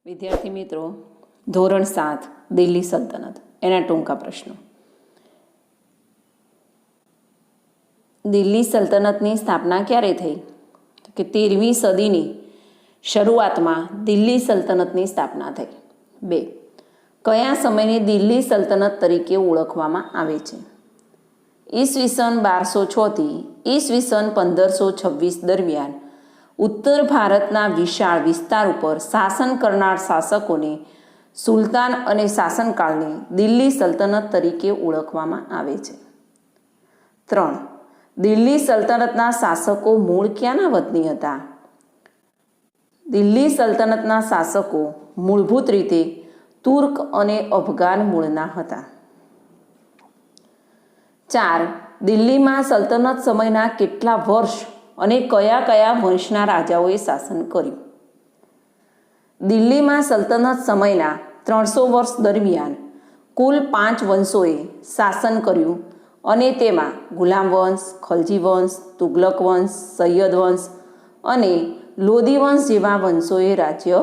વિદ્યાર્થી મિત્રો, ધોરણ 7 દિલ્હી સલ્તનત એના ટૂંકા પ્રશ્નો. દિલ્હી સલ્તનતની સ્થાપના ક્યારે થઈ? કે 13મી સદીની શરૂઆતમાં દિલ્હી સલ્તનતની સ્થાપના થઈ. 2. કયા સમયને દિલ્હી સલ્તનત તરીકે ઓળખવામાં આવે છે? ઈસવીસન 1206 થી ઈસવીસન 1526 દરમિયાન ઉત્તર ભારતના વિશાળ વિસ્તાર ઉપર શાસન કરનાર શાસકોને સુલતાન અને શાસનકાળને દિલ્હી સલ્તનત તરીકે ઓળખવામાં આવે છે. 3. દિલ્હી સલ્તનતના શાસકો મૂળ ક્યાંના વતની હતા? દિલ્હી સલ્તનતના શાસકો મૂળભૂત રીતે તુર્ક અને અફઘાન મૂળના હતા. 4. દિલ્હીમાં સલ્તનત સમયના કેટલા વર્ષ અને કયા કયા વંશના રાજાઓએ શાસન કર્યું? દિલ્હીમાં સલ્તનત સમયના 300 વર્ષ દરમિયાન કુલ 5 વંશોએ શાસન કર્યું અને તેમાં ગુલામ વંશ, ખલજી વંશ, તુગલક વંશ, સૈયદ વંશ અને લોધી વંશ જેવા વંશોએ રાજ્ય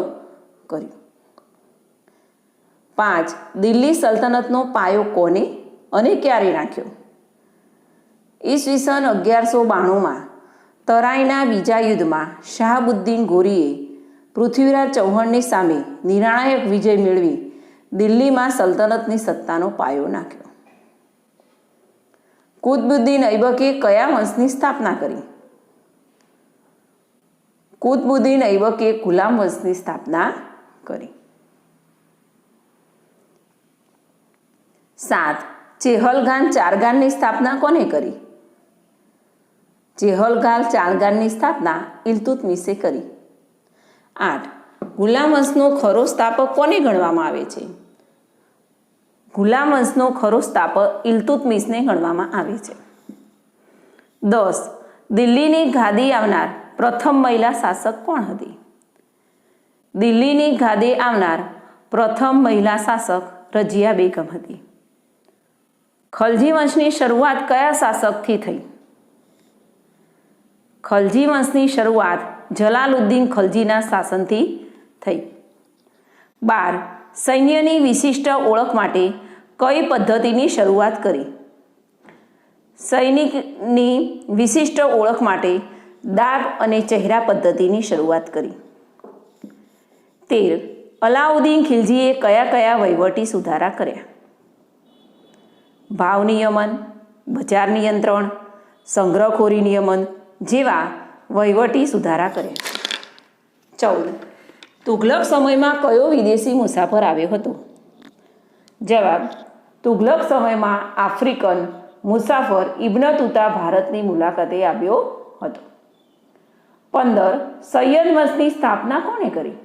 કર્યું. 5. દિલ્હી સલ્તનતનો પાયો કોને અને ક્યારે નાખ્યો? ઈસવીસન 1192માં તરાઈના બીજા યુદ્ધમાં શાહબુદ્દીન ગોરીએ પૃથ્વીરાજ ચૌહાણની સામે નિર્ણાયક વિજય મેળવી દિલ્હીમાં સલ્તનતની સત્તાનો પાયો નાખ્યો. કુતબુદ્દીન ઐબકે કયા વંશની સ્થાપના કરી? કુતબુદ્દીન ઐબકે ગુલામ વંશની સ્થાપના કરી. 7. ચેહલગાન ચારગાનની સ્થાપના કોને કરી? ચેહલગાન ચારગાનની સ્થાપના ઇલ્તુત્મિશે કરી. 8. ગુલામ વંશનો ખરો સ્થાપક કોને ગણવામાં આવે છે? ગુલામ વંશનો ખરો સ્થાપક ઇલ્તુત્મિશને ગણવામાં આવે છે. 10. દિલ્હીની ગાદી આવનાર પ્રથમ મહિલા શાસક કોણ હતી? દિલ્હીની ગાદી આવનાર પ્રથમ મહિલા શાસક રજિયા બેગમ હતી. ખલજી વંશની શરૂઆત કયા શાસકથી થઈ? ખલજી વંશની શરૂઆત જલાલુદ્દીન ખલજીના શાસનથી થઈ. 12. સૈન્યની વિશિષ્ટ ઓળખ માટે કઈ પદ્ધતિની શરૂઆત કરી? સૈનિકની વિશિષ્ટ ઓળખ માટે દાગ અને ચહેરા પદ્ધતિની શરૂઆત કરી. 13. અલાઉદ્દીન ખિલજીએ કયા કયા વહીવટી સુધારા કર્યા? ભાવ નિયમન, બજાર નિયંત્રણ, સંગ્રહખોરી નિયમન જેવા વહીવટી સુધારા કર્યા. 14. તુઘલક સમયમાં કયો વિદેશી મુસાફર આવ્યો હતો? જવાબ: તુઘલક સમયમાં આફ્રિકન મુસાફર ઇબ્ન તુતા ભારતની મુલાકાતે આવ્યો હતો. 15. સૈયદ વંશની સ્થાપના કોણે કરી?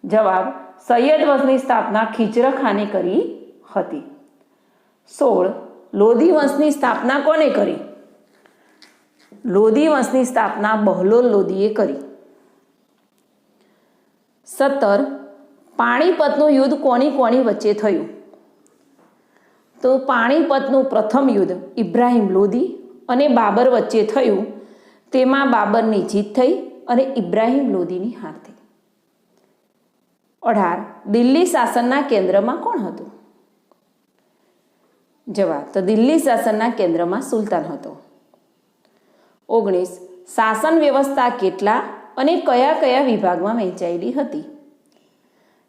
જવાબ: સૈયદ વંશની સ્થાપના ખિજર ખાને કરી હતી. 16. લોધી વંશની સ્થાપના કોને કરી? લોધી વંશની સ્થાપના બહલોલ લોધીએ કરી. 17. પાણીપતનું યુદ્ધ કોની કોની વચ્ચે થયું? તો પાણીપતનું પ્રથમ યુદ્ધ ઇબ્રાહિમ લોધી અને બાબર વચ્ચે થયું. તેમાં બાબરની જીત થઈ અને ઇબ્રાહિમ લોધીની હાર થઈ. 18. દિલ્હી શાસનના કેન્દ્રમાં કોણ હતું? જવાબ: તો દિલ્હી શાસનના કેન્દ્રમાં સુલતાન હતો. 19. શાસન વ્યવસ્થા કેટલા અને કયા કયા વિભાગમાં વહેંચાયેલી હતી?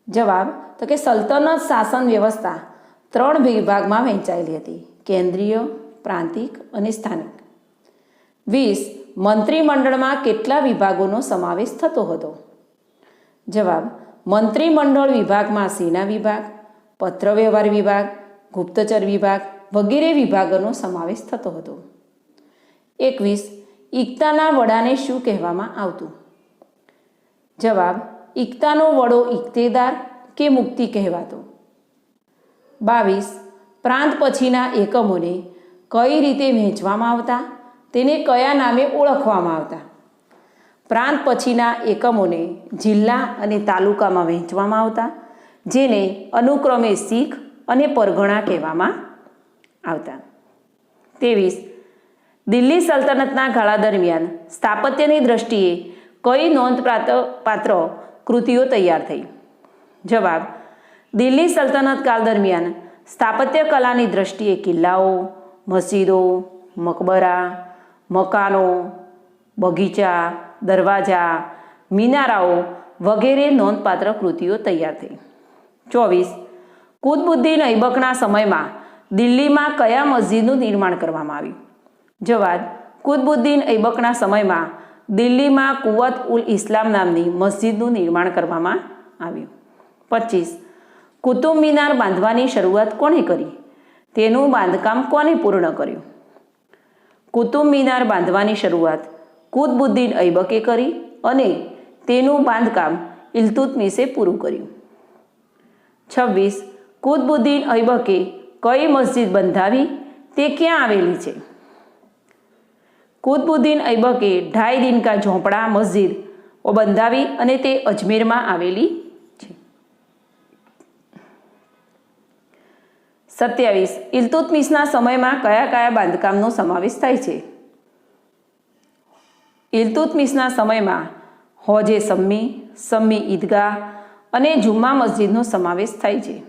જવાબ: તો કે સલ્તનત શાસન વ્યવસ્થા 3 વિભાગમાં વહેંચાયેલી હતી: કેન્દ્રીય, પ્રાંતિક અને સ્થાનિક. 20. મંત્રીમંડળમાં કેટલા વિભાગોનો સમાવેશ થતો હતો? જવાબ: મંત્રીમંડળ વિભાગમાં સેના વિભાગ, પત્રવ્યવહાર વિભાગ, ગુપ્તચર વિભાગ વગેરે વિભાગોનો સમાવેશ થતો હતો. 21. ઇકતાના વડાને શું કહેવામાં આવતું? જવાબ: ઇકતાનો વડો ઇકતેદાર કે મુક્તિ કહેવાતો. 22. પ્રાંત પછીના એકમોને કઈ રીતે વહેંચવામાં આવતા? તેને કયા નામે ઓળખવામાં આવતા? પ્રાંત પછીના એકમોને જિલ્લા અને તાલુકામાં વહેંચવામાં આવતા, જેને અનુક્રમે શીખ અને પરગણા કહેવામાં આવતા. 23. દિલ્હી સલ્તનતના ગાળા દરમિયાન સ્થાપત્યની દ્રષ્ટિએ કઈ નોંધપાત્ર કૃતિઓ તૈયાર થઈ? જવાબ, દિલ્હી સલ્તનત કાળ દરમિયાન સ્થાપત્ય કલાની દ્રષ્ટિએ કિલ્લાઓ, મસ્જિદો, મકબરા, મકાનો, બગીચા, દરવાજા, મિનારાઓ વગેરે નોંધપાત્ર કૃતિઓ તૈયાર થઈ. 24. કુતબુદ્દીન ઐબકના સમયમાં દિલ્હીમાં કયા મસ્જિદનું નિર્માણ કરવામાં આવ્યું? જવાબ, કુતબુદ્દીન ઐબકના સમયમાં દિલ્હીમાં કુવત ઉલ ઇસ્લામ નામની મસ્જિદનું નિર્માણ કરવામાં આવ્યું. 25. કુતુબ મિનાર બાંધવાની શરૂઆત કોણે કરી? તેનું બાંધકામ કોણે પૂર્ણ કર્યું? કુતુબ મિનાર બાંધવાની શરૂઆત કુતબુદ્દીન ઐબકે કરી અને તેનું બાંધકામ ઇલ્તુત્મિશે પૂરું કર્યું. 26. કુતબુદ્દીન ઐબકે કઈ મસ્જિદ બંધાવી તે ક્યાં આવેલી છે? કુતબુદ્દીન ઐબકે ઢાઈ દિન કા ઝોંપડા મસ્જિદ બંધાવી અને તે અજમેરમાં આવેલી છે. 27. ઇલ્તુત્મિશના સમયમાં કયા કયા બાંધકામનો સમાવેશ થાય છે? ઇલ્તુત્મિશના સમયમાં હોજે સમ્મી, સમ્મી ઈદગાહ અને જુમ્મા મસ્જિદનો સમાવેશ થાય છે.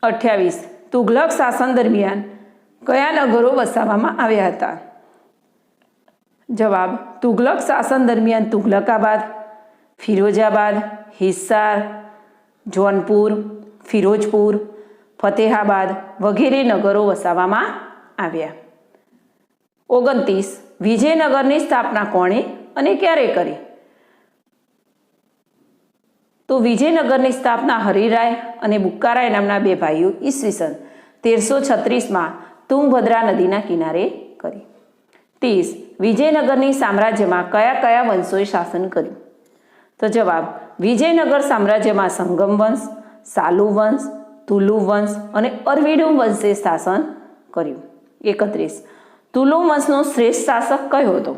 28. તુઘલક શાસન દરમિયાન કયા નગરો વસાવવામાં આવ્યા હતા? જવાબ, તુઘલક શાસન દરમિયાન તુઘલકાબાદ, ફિરોજાબાદ, હિસાર, જોનપુર, ફિરોજપુર, ફતેહાબાદ વગેરે નગરો વસાવવામાં આવ્યા. 29. વિજયનગરની સ્થાપના કોણે અને ક્યારે કરી? તો વિજયનગરની સ્થાપના હરિરાય અને બુક્કારાય નામના બે ભાઈઓ ઈસવીસન 1336માં તુંગભદ્રા નદીના કિનારે કરી. 30. વિજયનગરની સામ્રાજ્યમાં કયા કયા વંશોએ શાસન કર્યું? તો જવાબ, વિજયનગર સામ્રાજ્યમાં સંગમ વંશ, સાલુ વંશ, તુલુ વંશ અને અરવિડુમ વંશે શાસન કર્યું. 31. તુલુ વંશનો શ્રેષ્ઠ શાસક કયો હતો?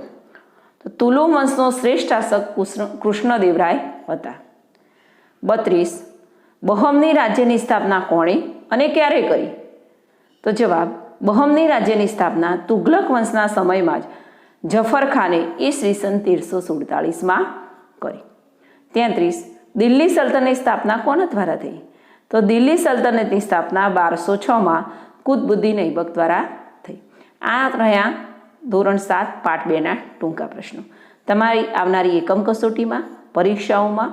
તો તુલુ વંશનો શ્રેષ્ઠ શાસક કૃષ્ણદેવરાય હતા. 32. બહમની રાજ્યની સ્થાપના કોણે અને ક્યારે કરી? તો જવાબ, બહમની રાજ્યની સ્થાપના તુઘલક વંશના સમયમાં જ જફર ખાને ઈસવીસન 1347માં કરી. 33. દિલ્હી સલ્તનતની સ્થાપના કોના દ્વારા થઈ? તો દિલ્હી સલ્તનતની સ્થાપના 1206માં કુતબુદ્દીન ઐબક દ્વારા થઈ. આ રહ્યા ધોરણ 7 પાઠ 2ના ટૂંકા પ્રશ્નો. તમારી આવનારી એકમ કસોટીમાં, પરીક્ષાઓમાં